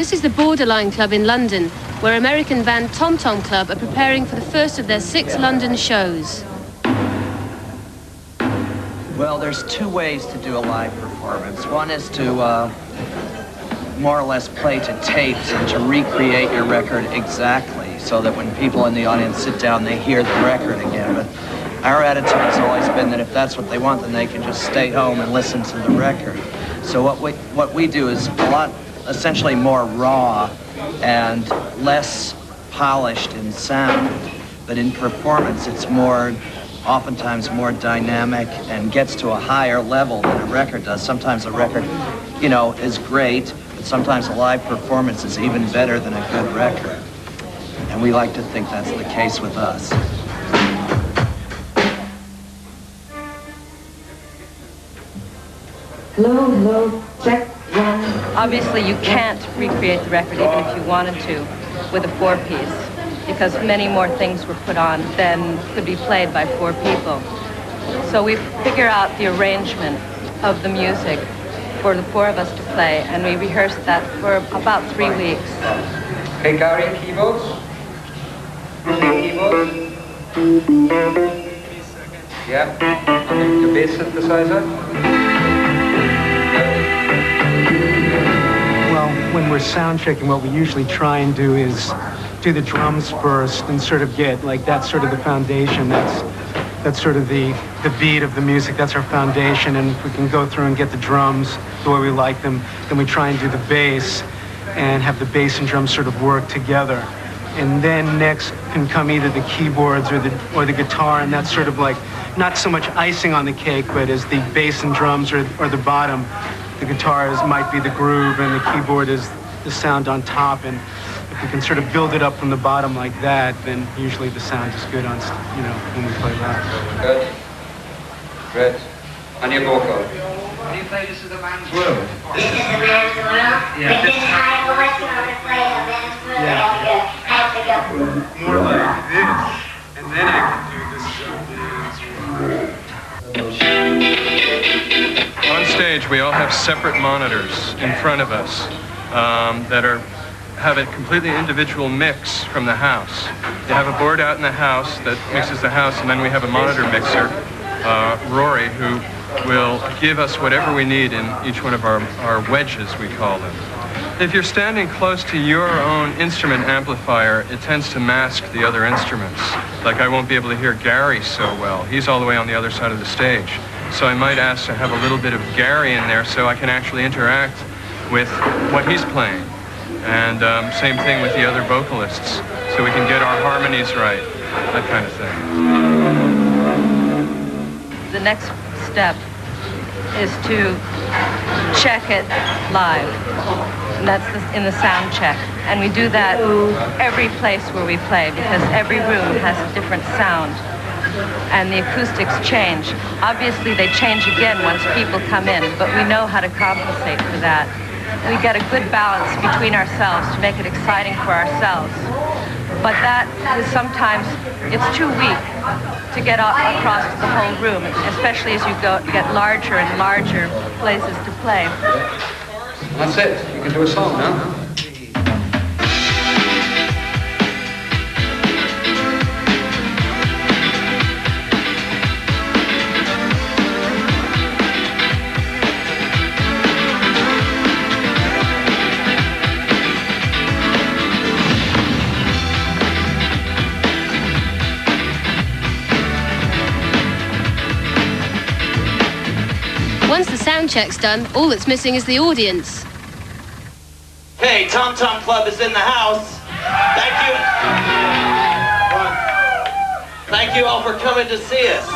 This is the Borderline Club in London, where American band Tom Tom Club are preparing for the first of their 6 London shows. Well, there's 2 ways to do a live performance. One is to more or less play to tapes and to recreate your record exactly so that when people in the audience sit down, they hear the record again. But our attitude has always been that if that's what they want, then they can just stay home and listen to the record. So what we do is a lot, essentially more raw and less polished in sound, but in performance it's more, oftentimes more dynamic and gets to a higher level than a record does. Sometimes a record, you know, is great, but sometimes a live performance is even better than a good record. And we like to think that's the case with us. Hello, check. Obviously, you can't recreate the record even if you wanted to with a 4-piece, because many more things were put on than could be played by 4 people. So we figure out the arrangement of the music for the 4 of us to play, and we rehearsed that for about 3 weeks. Hey, Gary, keyboards? Keyboards? Yeah, on the bass synthesizer? When we're sound checking, what we usually try and do is do the drums first and sort of get, like, that's sort of the foundation. That's sort of the beat of the music. That's our foundation. And if we can go through and get the drums the way we like them, then we try and do the bass and have the bass and drums sort of work together. And then next can come either the keyboards or the guitar, and that's sort of like not so much icing on the cake, but as the bass and drums or the bottom. The guitar might be the groove, and the keyboard is the sound on top. And if we can sort of build it up from the bottom like that, then usually the sound is good on, you know, when we play live. Good. Great. And your vocal. How do you play This Is a Man's World? This is a man's world? Yeah. This is how I always want to play a man's world. Yeah. I have to go. More like this, and then I can do This Is a Man's World. On stage, we all have separate monitors in front of us that have a completely individual mix from the house. You have a board out in the house that mixes the house, and then we have a monitor mixer, Rory, who will give us whatever we need in each one of our wedges, we call them. If you're standing close to your own instrument amplifier, it tends to mask the other instruments. Like, I won't be able to hear Gary so well. He's all the way on the other side of the stage. So I might ask to have a little bit of Gary in there so I can actually interact with what he's playing. And same thing with the other vocalists, so we can get our harmonies right, that kind of thing. The next step is to check it live. And that's in the sound check. And we do that every place where we play, because every room has a different sound. And the acoustics change. Obviously, they change again once people come in, but we know how to compensate for that. We get a good balance between ourselves to make it exciting for ourselves. But that is sometimes, it's too weak to get across the whole room, especially as you get larger and larger places to play. That's it. You can do a song now. Once the sound check's done, all that's missing is the audience. Hey, Tom Tom Club is in the house. Thank you. Thank you all for coming to see us.